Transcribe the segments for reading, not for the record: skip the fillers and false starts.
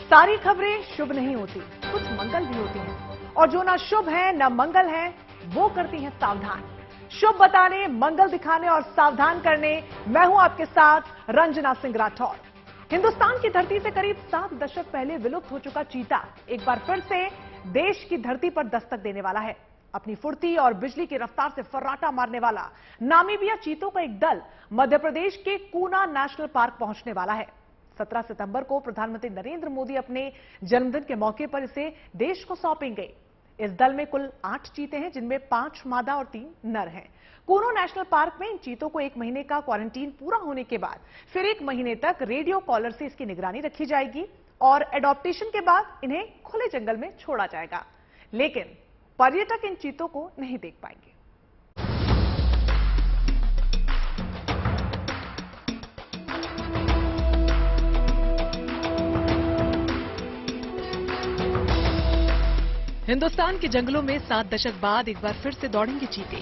सारी खबरें शुभ नहीं होती, कुछ मंगल भी होती हैं और जो ना शुभ है ना मंगल है वो करती हैं सावधान। शुभ बताने, मंगल दिखाने और सावधान करने मैं हूं आपके साथ रंजना सिंह राठौर। हिंदुस्तान की धरती से करीब 7 दशक पहले विलुप्त हो चुका चीता एक बार फिर से देश की धरती पर दस्तक देने वाला है। अपनी फुर्ती और बिजली की रफ्तार से फर्राटा मारने वाला नामीबिया चीतों का एक दल मध्य प्रदेश के कूना नेशनल पार्क पहुंचने वाला है। 17 सितंबर को प्रधानमंत्री नरेंद्र मोदी अपने जन्मदिन के मौके पर इसे देश को सौंपेंगे। इस दल में कुल 8 चीते हैं, जिनमें 5 मादा और 3 नर हैं। कूनो नेशनल पार्क में इन चीतों को 1 महीने का क्वारंटीन पूरा होने के बाद फिर 1 महीने तक रेडियो कॉलर से इसकी निगरानी रखी जाएगी और एडॉप्टेशन के बाद इन्हें खुले जंगल में छोड़ा जाएगा। लेकिन पर्यटक इन चीतों को नहीं देख पाएंगे। हिंदुस्तान के जंगलों में 7 दशक बाद एक बार फिर से दौड़ेंगे चीते।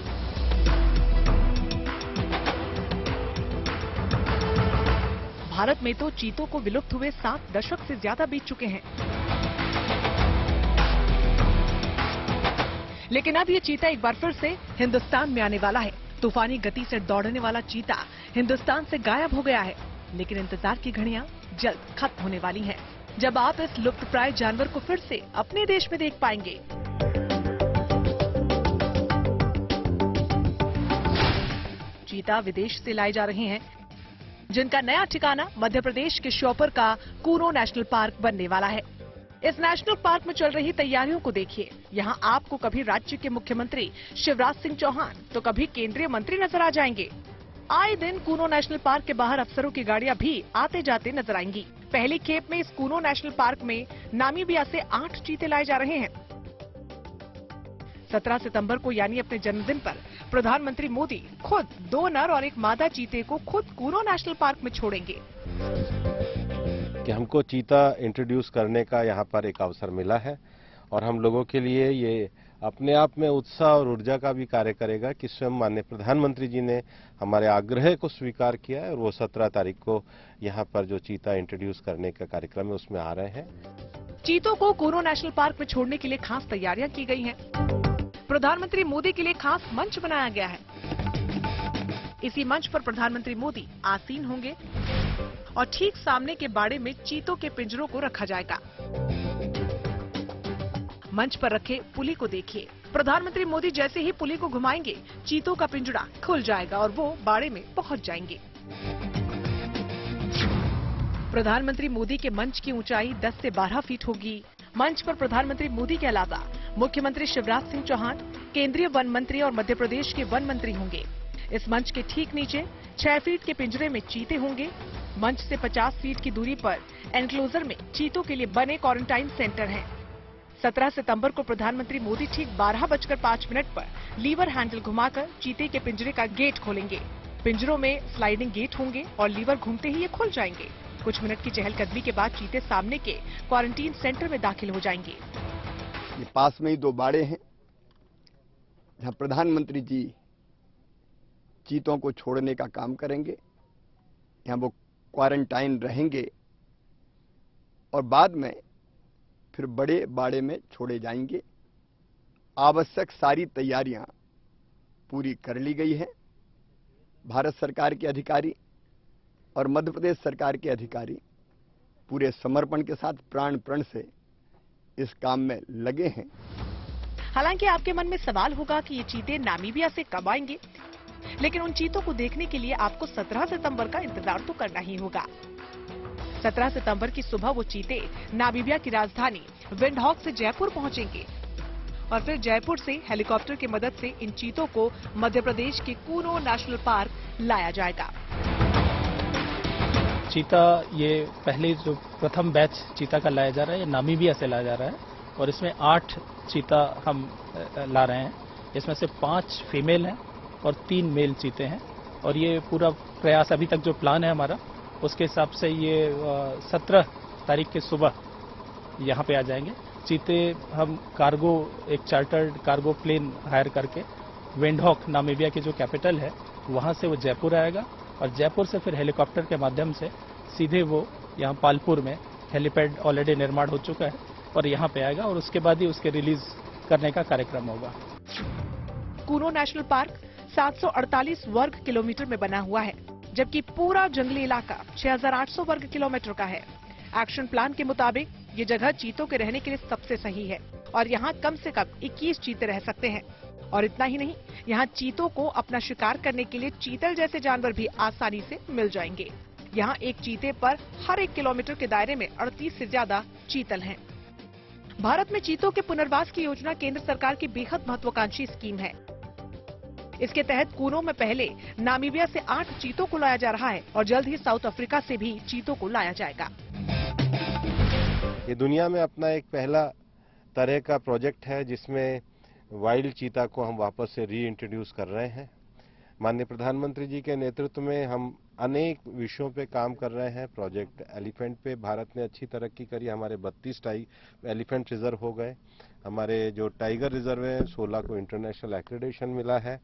भारत में तो चीतों को विलुप्त हुए 7 दशक से ज्यादा बीत चुके हैं, लेकिन अब ये चीता एक बार फिर से हिंदुस्तान में आने वाला है। तूफानी गति से दौड़ने वाला चीता हिंदुस्तान से गायब हो गया है, लेकिन इंतजार की घड़ियां जल्द खत्म होने वाली हैं, जब आप इस लुप्तप्राय जानवर को फिर से अपने देश में देख पाएंगे। चीता विदेश से लाए जा रहे हैं, जिनका नया ठिकाना मध्य प्रदेश के श्योपुर का कूनो नेशनल पार्क बनने वाला है। इस नेशनल पार्क में चल रही तैयारियों को देखिए। यहाँ आपको कभी राज्य के मुख्यमंत्री शिवराज सिंह चौहान तो कभी केंद्रीय मंत्री नजर आ जाएंगे। आए दिन कूनो नेशनल पार्क के बाहर अफसरों की गाड़ियां भी आते जाते नजर आएंगी। पहली खेप में इस कूनो नेशनल पार्क में नामीबिया से 8 चीते लाए जा रहे हैं। 17 सितंबर को यानी अपने जन्मदिन पर प्रधानमंत्री मोदी खुद 2 नर और 1 मादा चीते को खुद कूनो नेशनल पार्क में छोड़ेंगे। कि हमको चीता इंट्रोड्यूस करने का यहाँ पर एक अवसर मिला है और हम लोगों के लिए ये अपने आप में उत्साह और ऊर्जा का भी कार्य करेगा कि स्वयं माननीय प्रधानमंत्री जी ने हमारे आग्रह को स्वीकार किया है और वो 17 तारीख को यहाँ पर जो चीता इंट्रोड्यूस करने का कार्यक्रम है उसमें आ रहे हैं। चीतों को कूनो नेशनल पार्क में छोड़ने के लिए खास तैयारियां की गई हैं। प्रधानमंत्री मोदी के लिए खास मंच बनाया गया है। इसी मंच पर प्रधानमंत्री मोदी आसीन होंगे और ठीक सामने के बाड़े में चीतों के पिंजरों को रखा जाएगा। मंच पर रखे पुली को देखिए। प्रधानमंत्री मोदी जैसे ही पुली को घुमाएंगे, चीतों का पिंजरा खुल जाएगा और वो बाड़े में पहुंच जाएंगे। प्रधानमंत्री मोदी के मंच की ऊंचाई 10 से 12 फीट होगी। मंच पर प्रधानमंत्री मोदी के अलावा मुख्यमंत्री शिवराज सिंह चौहान, केंद्रीय वन मंत्री और मध्य प्रदेश के वन मंत्री होंगे। इस मंच के ठीक नीचे 6 फीट के पिंजरे में चीते होंगे। मंच से 50 फीट की दूरी पर एनक्लोजर में चीतों के लिए बने क्वारंटाइन सेंटर हैं। 17 सितंबर को प्रधानमंत्री मोदी ठीक 12:05 पर लीवर हैंडल घुमाकर चीते के पिंजरे का गेट खोलेंगे। पिंजरों में स्लाइडिंग गेट होंगे और लीवर घूमते ही ये खुल जाएंगे। कुछ मिनट की चहलकदमी के बाद चीते सामने के क्वारंटीन सेंटर में दाखिल हो जाएंगे। ये पास में ही 2 बाड़े हैं जहां प्रधानमंत्री जी चीतों को छोड़ने का काम करेंगे। यहाँ वो क्वारंटाइन रहेंगे और बाद में फिर बड़े बाड़े में छोड़े जाएंगे। आवश्यक सारी तैयारियां पूरी कर ली गई है। भारत सरकार के अधिकारी और मध्य प्रदेश सरकार के अधिकारी पूरे समर्पण के साथ प्राण प्रण से इस काम में लगे हैं। हालांकि आपके मन में सवाल होगा कि ये चीते नामीबिया से कब आएंगे, लेकिन उन चीतों को देखने के लिए आपको 17 सितंबर का इंतजार तो करना ही होगा। 17 सितंबर की सुबह वो चीते नामीबिया की राजधानी विंडहॉक से जयपुर पहुंचेंगे और फिर जयपुर से हेलीकॉप्टर की मदद से इन चीतों को मध्य प्रदेश के कूनो नेशनल पार्क लाया जाएगा। चीता ये पहले जो प्रथम बैच चीता का लाया जा रहा है, ये नामीबिया से लाया जा रहा है और इसमें 8 चीता हम ला रहे हैं। इसमें से 5 फीमेल हैं और 3 मेल चीते हैं और ये पूरा प्रयास अभी तक जो प्लान है हमारा, उसके हिसाब से ये 17 तारीख के सुबह यहाँ पे आ जाएंगे। चीते हम कार्गो, एक चार्टर्ड कार्गो प्लेन हायर करके विंडहॉक नामीबिया की जो कैपिटल है वहाँ से वो जयपुर आएगा और जयपुर से फिर हेलीकॉप्टर के माध्यम से सीधे वो यहाँ पालपुर में हेलीपैड ऑलरेडी निर्माण हो चुका है और यहाँ पे आएगा और उसके बाद ही उसके रिलीज करने का कार्यक्रम होगा। कूनो नेशनल पार्क 748 वर्ग किलोमीटर में बना हुआ है, जबकि पूरा जंगली इलाका 6800 वर्ग किलोमीटर का है। एक्शन प्लान के मुताबिक ये जगह चीतों के रहने के लिए सबसे सही है और यहाँ कम से कम 21 चीते रह सकते हैं। और इतना ही नहीं, यहाँ चीतों को अपना शिकार करने के लिए चीतल जैसे जानवर भी आसानी से मिल जाएंगे। यहाँ एक चीते पर हर 1 किलोमीटर के दायरे में 38 से ज्यादा चीतल हैं। भारत में चीतों के पुनर्वास की योजना केंद्र सरकार की बेहद महत्वाकांक्षी स्कीम है। इसके तहत कूनो में पहले नामीबिया से 8 चीतों को लाया जा रहा है और जल्द ही साउथ अफ्रीका से भी चीतों को लाया जाएगा। ये दुनिया में अपना एक पहला तरह का प्रोजेक्ट है जिसमें वाइल्ड चीता को हम वापस से रीइंट्रोड्यूस कर रहे हैं। माननीय प्रधानमंत्री जी के नेतृत्व में हम अनेक विषयों पे काम कर रहे हैं। प्रोजेक्ट एलिफेंट पे भारत ने अच्छी तरक्की करी, हमारे 32 एलिफेंट रिजर्व हो गए। हमारे जो टाइगर रिजर्व है 16 को इंटरनेशनल एक्रेडिटेशन मिला है।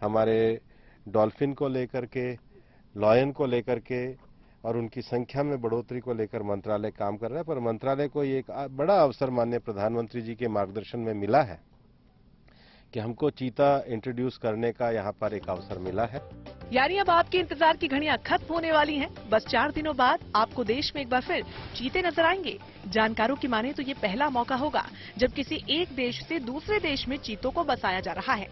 हमारे डॉल्फिन को लेकर के, लॉयन को लेकर के और उनकी संख्या में बढ़ोतरी को लेकर मंत्रालय काम कर रहा है। पर मंत्रालय को ये एक बड़ा अवसर माननीय प्रधानमंत्री जी के मार्गदर्शन में मिला है कि हमको चीता इंट्रोड्यूस करने का यहाँ पर एक अवसर मिला है। यानी अब आपके इंतजार की घड़ियां खत्म होने वाली हैं। बस 4 दिनों बाद आपको देश में एक बार फिर चीते नजर आएंगे। जानकारों की माने तो ये पहला मौका होगा जब किसी एक देश से दूसरे देश में चीतों को बसाया जा रहा है।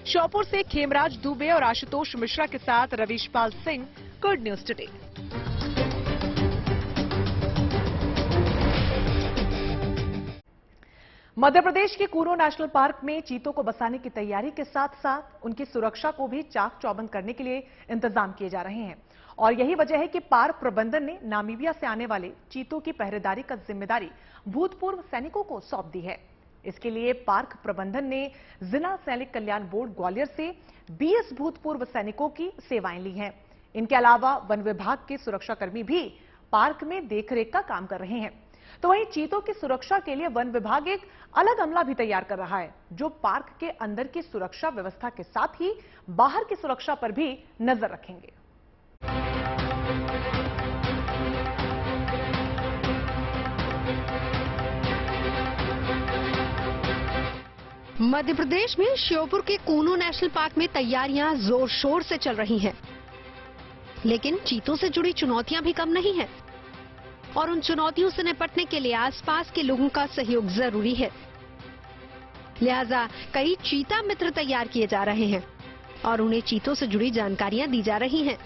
श्योपुर से खेमराज दुबे और आशुतोष मिश्रा के साथ रवीशपाल Singh, good news today. Madhya Pradesh के कूनो नेशनल पार्क में चीतों को बसाने की तैयारी के साथ साथ उनकी सुरक्षा को भी चाक चौबंद करने के लिए इंतजाम किए जा रहे हैं। और यही वजह है कि पार्क प्रबंधन ने नामीबिया से आने वाले चीतों की पहरेदारी का जिम्मेदारी भूतपूर्व सैनिकों को सौंप दी है। इसके लिए पार्क प्रबंधन ने जिला सैनिक कल्याण बोर्ड ग्वालियर से 20 भूतपूर्व सैनिकों की सेवाएं ली हैं। इनके अलावा वन विभाग के सुरक्षाकर्मी भी पार्क में देखरेख का काम कर रहे हैं। तो वहीं चीतों की सुरक्षा के लिए वन विभाग एक अलग अमला भी तैयार कर रहा है, जो पार्क के अंदर की सुरक्षा व्यवस्था के साथ ही बाहर की सुरक्षा पर भी नजर रखेंगे। मध्य प्रदेश में श्योपुर के कूनो नेशनल पार्क में तैयारियां जोर शोर से चल रही हैं, लेकिन चीतों से जुड़ी चुनौतियां भी कम नहीं हैं और उन चुनौतियों से निपटने के लिए आसपास के लोगों का सहयोग जरूरी है। लिहाजा कई चीता मित्र तैयार किए जा रहे हैं और उन्हें चीतों से जुड़ी जानकारियां दी जा रही हैं।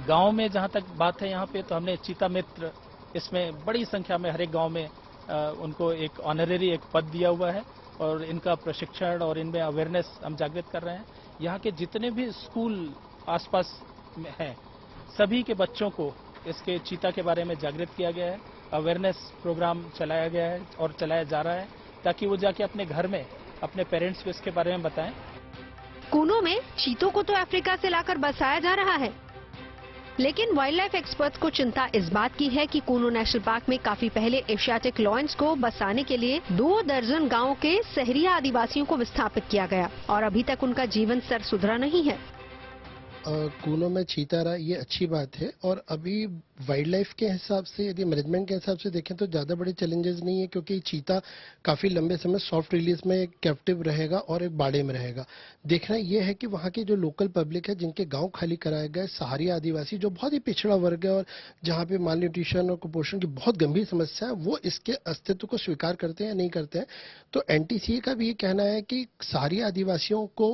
गांव में जहां तक बात है यहाँ पे, तो हमने चीता मित्र इसमें बड़ी संख्या में हर एक गांव में उनको एक ऑनरेरी एक पद दिया हुआ है और इनका प्रशिक्षण और इनमें अवेयरनेस हम जागृत कर रहे हैं। यहाँ के जितने भी स्कूल आसपास में हैं, सभी के बच्चों को इसके चीता के बारे में जागृत किया गया है। अवेयरनेस प्रोग्राम चलाया गया है और चलाया जा रहा है ताकि वो जाके अपने घर में अपने पेरेंट्स को इसके बारे में बताएं। कूनो में चीतों को तो अफ्रीका से लाकर बसाया जा रहा है, लेकिन वाइल्ड लाइफ एक्सपर्ट्स को चिंता इस बात की है कि कूनो नेशनल पार्क में काफी पहले एशियाटिक लॉयंस को बसाने के लिए 2 दर्जन गांवों के शहरी आदिवासियों को विस्थापित किया गया और अभी तक उनका जीवन स्तर सुधरा नहीं है। कूनो में चीता रहा, ये अच्छी बात है। और अभी वाइल्ड लाइफ के हिसाब से, यदि मैनेजमेंट के हिसाब से देखें तो ज़्यादा बड़े चैलेंजेस नहीं है, क्योंकि चीता काफ़ी लंबे समय सॉफ्ट रिलीज में कैप्टिव रहेगा और एक बाड़े में रहेगा। देखना यह है कि वहाँ की जो लोकल पब्लिक है, जिनके गांव खाली कराए गए, सहारी आदिवासी जो बहुत ही पिछड़ा वर्ग है और जहाँ पे माल न्यूट्रिशन और कुपोषण की बहुत गंभीर समस्या है, वो इसके अस्तित्व को स्वीकार करते हैं या नहीं करते हैं। तो एनटीसीए का भी ये कहना है कि सहारी आदिवासियों को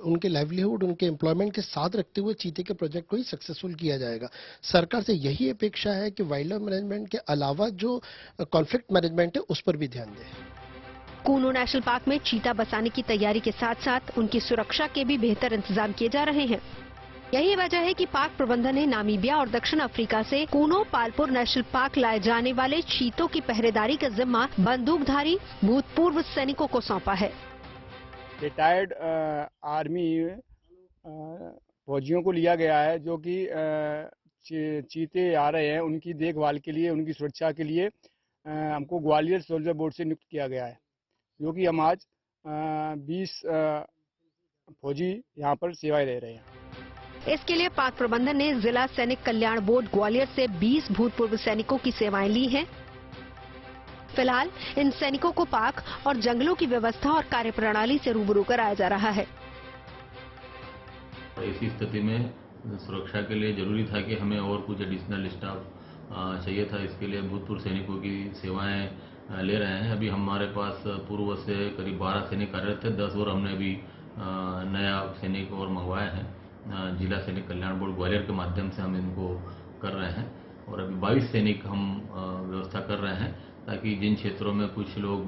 उनके लाइवलीहुड, उनके एम्प्लॉयमेंट के साथ रखते हुए चीते के प्रोजेक्ट को ही सक्सेसफुल किया जाएगा। सरकार से यही अपेक्षा है कि वाइल्ड लाइफ मैनेजमेंट के अलावा जो कॉन्फ्लिक्ट मैनेजमेंट है उस पर भी ध्यान दें। कूनो नेशनल पार्क में चीता बसाने की तैयारी के साथ साथ उनकी सुरक्षा के भी बेहतर इंतजाम किए जा रहे हैं। यही वजह है कि पार्क प्रबंधन ने नामीबिया और दक्षिण अफ्रीका से कूनो पालपुर नेशनल पार्क लाए जाने वाले चीतों की पहरेदारी का जिम्मा बंदूकधारी भूतपूर्व सैनिकों को सौंपा है। रिटायर्ड आर्मी फौजियों को लिया गया है, जो कि चीते आ रहे हैं उनकी देखभाल के लिए, उनकी सुरक्षा के लिए हमको ग्वालियर सोल्जर बोर्ड से नियुक्त किया गया है, जो कि हम आज 20 फौजी यहाँ पर सेवाएं दे रहे हैं। इसके लिए पाक प्रबंधन ने जिला सैनिक कल्याण बोर्ड ग्वालियर से 20 भूतपूर्व सैनिकों की सेवाएं ली हैं। फिलहाल इन सैनिकों को पाक और जंगलों की व्यवस्था और कार्यप्रणाली से रूबरू कराया जा रहा है। ऐसी स्थिति में सुरक्षा के लिए जरूरी था कि हमें और कुछ एडिशनल स्टाफ चाहिए था। इसके लिए भूतपूर्व सैनिकों की सेवाएं ले रहे हैं। अभी हमारे पास पूर्व से करीब 12 सैनिक कार्यरत थे, 10 और हमने अभी नया सैनिक और मंगवाए हैं। जिला सैनिक कल्याण बोर्ड ग्वालियर के माध्यम से हम इनको कर रहे हैं और अभी 22 सैनिक हम व्यवस्था कर रहे हैं, ताकि जिन क्षेत्रों में कुछ लोग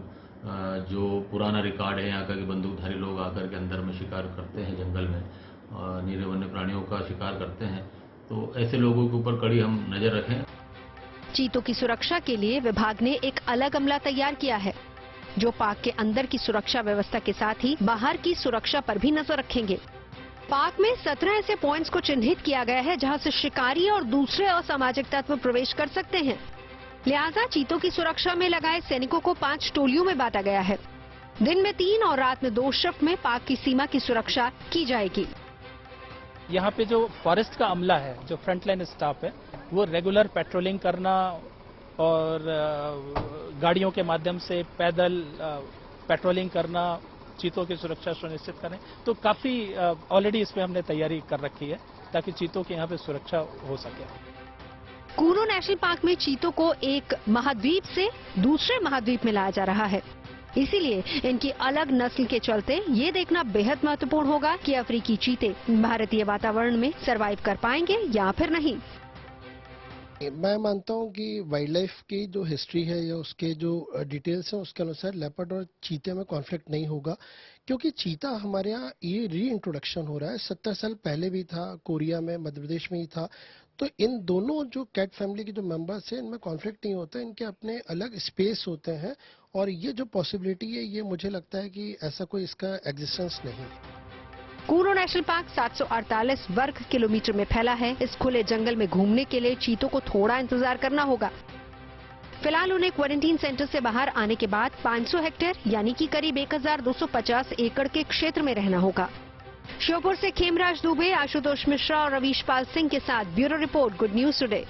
जो पुराना रिकॉर्ड है यहाँ का कि बंदूकधारी लोग आकर के अंदर में शिकार करते हैं, जंगल में नीरे वन्य प्राणियों का शिकार करते हैं, तो ऐसे लोगों के ऊपर कड़ी हम नजर रखें। चीतों की सुरक्षा के लिए विभाग ने एक अलग अमला तैयार किया है, जो पाक के अंदर की सुरक्षा व्यवस्था के साथ ही बाहर की सुरक्षा पर भी नजर रखेंगे। पाक में 17 ऐसे पॉइंट्स को चिन्हित किया गया है जहां से शिकारी और दूसरे असामाजिक तत्व प्रवेश कर सकते हैं। लिहाजा चीतों की सुरक्षा में लगाए सैनिकों को 5 टोलियों में बांटा गया है। दिन में 3 और रात में 2 शिफ्ट में पाक की सीमा की सुरक्षा की जाएगी। यहाँ पे जो फॉरेस्ट का अमला है, जो फ्रंटलाइन स्टाफ है, वो रेगुलर पेट्रोलिंग करना और गाड़ियों के माध्यम से पैदल पेट्रोलिंग करना, चीतों की सुरक्षा सुनिश्चित करें। तो काफी ऑलरेडी इसमें हमने तैयारी कर रखी है ताकि चीतों की यहाँ पे सुरक्षा हो सके। कूनो नेशनल पार्क में चीतों को एक महाद्वीप से दूसरे महाद्वीप में लाया जा रहा है। इसीलिए इनकी अलग नस्ल के चलते ये देखना बेहद महत्वपूर्ण होगा कि अफ्रीकी चीते भारतीय वातावरण में सरवाइव कर पाएंगे या फिर नहीं। मैं मानता हूं कि वाइल्ड लाइफ की जो हिस्ट्री है या उसके जो डिटेल्स हैं उसके अनुसार लेपर्ड और चीते में कॉन्फ्लिक्ट नहीं होगा, क्योंकि चीता हमारे यहाँ ये री इंट्रोडक्शन हो रहा है। 70 साल पहले भी था, कोरिया में, मध्य प्रदेश में ही था। तो इन दोनों जो कैट फैमिली के जो मेंबर्स हैं इनमें कॉन्फ्लिक्ट नहीं होता, इनके अपने अलग स्पेस होते हैं और ये जो पॉसिबिलिटी है ये मुझे लगता है कि ऐसा कोई इसका एग्जिस्टेंस नहीं। कूनो नेशनल पार्क 748 वर्ग किलोमीटर में फैला है। इस खुले जंगल में घूमने के लिए चीतों को थोड़ा इंतजार करना होगा। फिलहाल उन्हें क्वारंटीन सेंटर से बाहर आने के बाद 500 हेक्टेयर यानी कि करीब 1250 एकड़ के क्षेत्र में रहना होगा। श्योपुर से खेमराज दुबे, आशुतोष मिश्रा और रवीश पाल सिंह के साथ bureau report, good news today.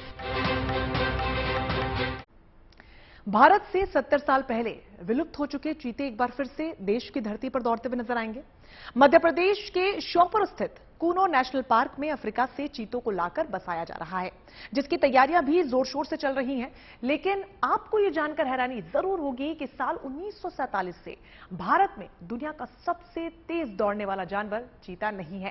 Bharat से 70 साल पहले विलुप्त हो चुके चीते एक बार फिर से देश की धरती पर दौड़ते हुए नजर आएंगे। मध्य प्रदेश के श्योपुर स्थित कूनो नेशनल पार्क में अफ्रीका से चीतों को लाकर बसाया जा रहा है, जिसकी तैयारियां भी जोर शोर से चल रही हैं। लेकिन आपको यह जानकर हैरानी जरूर होगी कि साल 1947 से भारत में दुनिया का सबसे तेज दौड़ने वाला जानवर चीता नहीं है।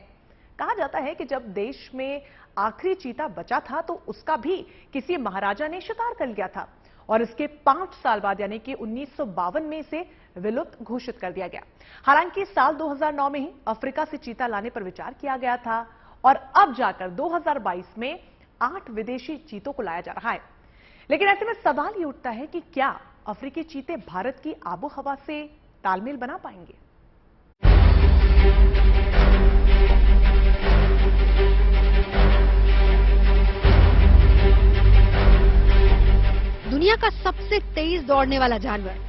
कहा जाता है कि जब देश में आखिरी चीता बचा था तो उसका भी किसी महाराजा ने शिकार कर लिया था और इसके 5 साल बाद यानी कि 1952 में इसे विलुप्त घोषित कर दिया गया। हालांकि साल 2009 में ही अफ्रीका से चीता लाने पर विचार किया गया था और अब जाकर 2022 में 8 विदेशी चीतों को लाया जा रहा है। लेकिन ऐसे में सवाल ये उठता है कि क्या अफ्रीकी चीते भारत की आबोहवा से तालमेल बना पाएंगे? दुनिया का सबसे तेज दौड़ने वाला जानवर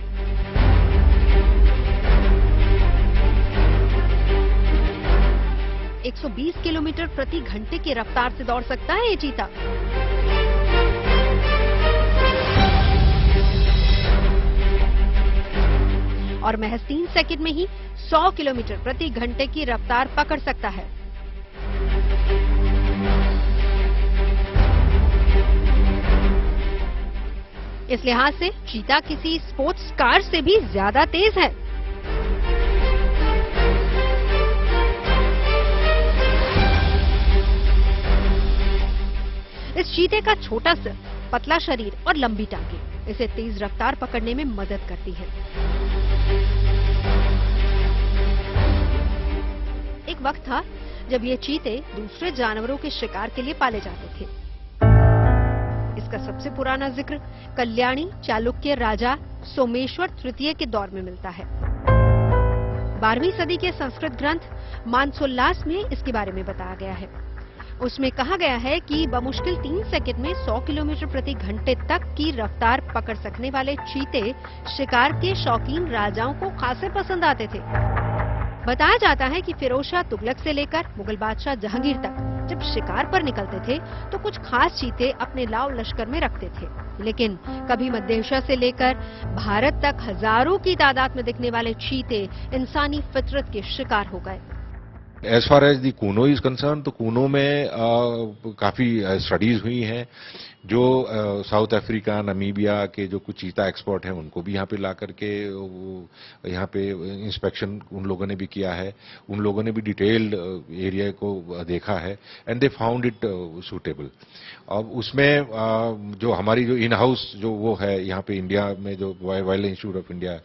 120 किलोमीटर प्रति घंटे की रफ्तार से दौड़ सकता है ये चीता। और महज 3 सेकंड में ही 100 किलोमीटर प्रति घंटे की रफ्तार पकड़ सकता है। इस लिहाज से चीता किसी स्पोर्ट्स कार से भी ज्यादा तेज है। इस चीते का छोटा सिर, पतला शरीर और लंबी टांगें इसे तेज रफ्तार पकड़ने में मदद करती हैं। एक वक्त था जब ये चीते दूसरे जानवरों के शिकार के लिए पाले जाते थे। इसका सबसे पुराना जिक्र कल्याणी चालुक्य राजा सोमेश्वर तृतीय के दौर में मिलता है। 12वीं सदी के संस्कृत ग्रंथ मानसोल्लास में इसके बारे में बताया गया है। उसमें कहा गया है कि बमुश्किल 3 सेकंड में 100 किलोमीटर प्रति घंटे तक की रफ्तार पकड़ सकने वाले चीते शिकार के शौकीन राजाओं को खासे पसंद आते थे। बताया जाता है कि फिरोज शाह तुगलक से लेकर मुगल बादशाह जहांगीर तक जब शिकार पर निकलते थे तो कुछ खास चीते अपने लाव लश्कर में रखते थे, लेकिन कभी मध्य एशिया से लेकर भारत तक हजारों की तादाद में दिखने वाले चीते इंसानी फितरत के शिकार हो गए। As far as the Kuno is concerned, तो कूनो में काफी स्टडीज हुई हैं। जो साउथ अफ्रीका, नामीबिया के जो कुछ चीता एक्सपर्ट हैं उनको भी यहाँ पे ला करके यहाँ पे इंस्पेक्शन उन लोगों ने भी किया है। उन लोगों ने भी डिटेल्ड एरिया को देखा है and they found it suitable. अब उसमें जो हमारी जो इन हाउस जो वो है यहाँ पे इंडिया में जो वाइल्ड इंस्टीट्यूट ऑफ इंडिया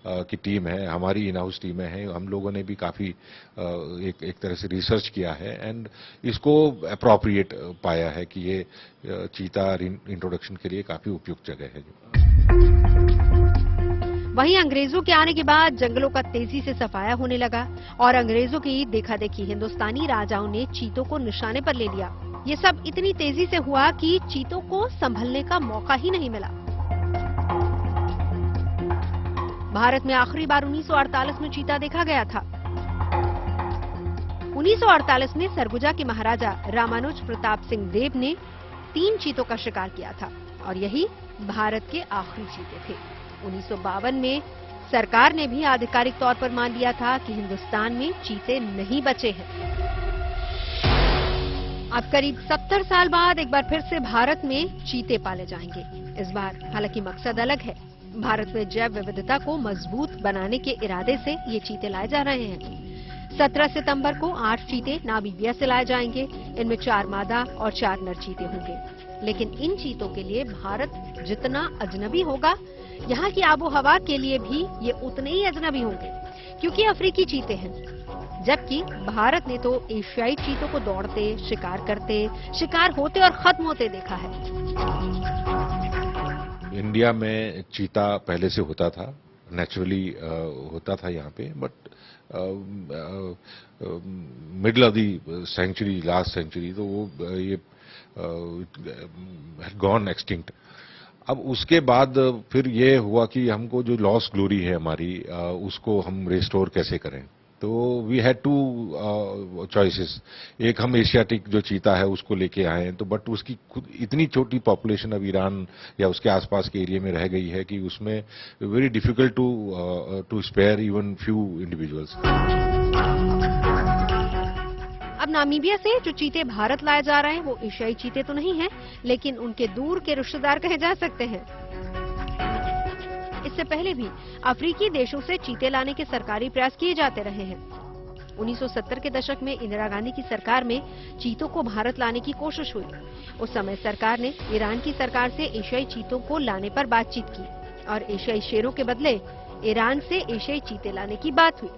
की टीम है, हमारी इन हाउस टीमें हैं, हम लोगों ने भी काफी एक तरह से रिसर्च किया है एंड इसको अप्रोप्रिएट पाया है कि ये चीता इंट्रोडक्शन के लिए काफी उपयुक्त जगह है। वहीं अंग्रेजों के आने के बाद जंगलों का तेजी से सफाया होने लगा और अंग्रेजों की देखा देखी हिंदुस्तानी राजाओं ने चीतों को निशाने पर ले लिया। ये सब इतनी तेजी से हुआ कि चीतों को संभलने का मौका ही नहीं मिला। भारत में आखिरी बार 1948 में चीता देखा गया था। 1948 में सरगुजा के महाराजा रामानुज प्रताप सिंह देव ने 3 चीतों का शिकार किया था और यही भारत के आखिरी चीते थे। 1952 में सरकार ने भी आधिकारिक तौर पर मान लिया था कि हिंदुस्तान में चीते नहीं बचे हैं। अब करीब 70 साल बाद एक बार फिर से भारत में चीते पाले जाएंगे। इस बार हालांकि मकसद अलग है। भारत में जैव विविधता को मजबूत बनाने के इरादे से ये चीते लाए जा रहे हैं। 17 सितंबर को 8 चीते नामीबिया से लाए जाएंगे। इनमें 4 मादा और 4 नर चीते होंगे। लेकिन इन चीतों के लिए भारत जितना अजनबी होगा, यहाँ की आबो हवा के लिए भी ये उतने ही अजनबी होंगे, क्योंकि अफ्रीकी चीते हैं। जबकि भारत ने तो एशियाई चीतों को दौड़ते, शिकार करते, शिकार होते और खत्म होते देखा है। इंडिया में चीता पहले से होता था, नेचुरली होता था यहाँ पे, but middle of the century, last century, तो वो ये गॉन एक्सटिंक्ट। अब उसके बाद फिर ये हुआ कि हमको जो लॉस्ट ग्लोरी है हमारी, उसको हम रिस्टोर कैसे करें। तो वी हैड 2 चॉइसेस। एक हम एशियाटिक जो चीता है उसको लेके आए, तो बट उसकी खुद इतनी छोटी पॉपुलेशन अब ईरान या उसके आसपास के एरिया में रह गई है कि उसमें very difficult to spare even few individuals. अब नामीबिया से जो चीते भारत लाए जा रहे हैं वो एशियाई चीते तो नहीं हैं, लेकिन उनके दूर के रिश्तेदार कहे जा सकते हैं। इससे पहले भी अफ्रीकी देशों से चीते लाने के सरकारी प्रयास किए जाते रहे हैं। 1970 के दशक में इंदिरा गांधी की सरकार में चीतों को भारत लाने की कोशिश हुई। उस समय सरकार ने ईरान की सरकार से एशियाई चीतों को लाने पर बातचीत की और एशियाई शेरों के बदले ईरान से एशियाई चीते लाने की बात हुई।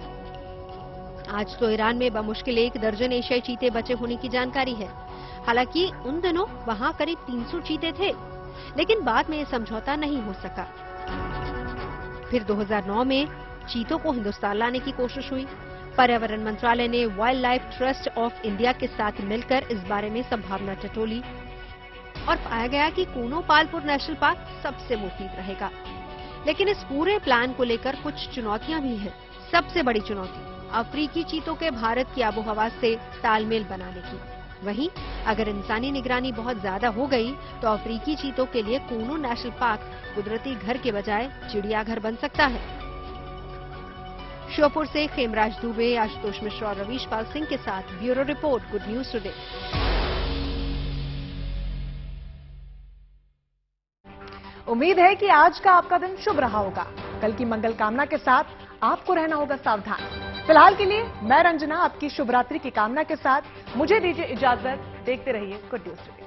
आज तो ईरान में बमुश्किल 1 दर्जन एशियाई चीते बचे होने की जानकारी है। हालांकि उन दिनों वहां करीब 300 चीते थे, लेकिन बाद में ये समझौता नहीं हो सका। फिर 2009 में चीतों को हिंदुस्तान लाने की कोशिश हुई। पर्यावरण मंत्रालय ने wild life trust of India के साथ मिलकर इस बारे में संभावना टटोली और पाया गया कि कूनो पालपुर नेशनल पार्क सबसे मुफीद रहेगा। लेकिन इस पूरे प्लान को लेकर कुछ चुनौतियां भी हैं। सबसे बड़ी चुनौती अफ्रीकी चीतों के भारत की आबोहवा से तालमेल बनाने की। वहीं अगर इंसानी निगरानी बहुत ज्यादा हो गई तो अफ्रीकी चीतों के लिए कूनो नेशनल पार्क कुदरती घर के बजाय चिड़ियाघर बन सकता है। श्योपुर से खेमराज दुबे, आशुतोष मिश्रा और रवीश पाल सिंह के साथ bureau report, good news today. उम्मीद है कि आज का आपका दिन शुभ रहा होगा। कल की मंगल कामना के साथ आपको रहना होगा सावधान। फिलहाल के लिए मैं रंजना आपकी शुभ रात्रि की कामना के साथ मुझे दीजिए इजाजत। देखते रहिए गुड न्यूज टुडे।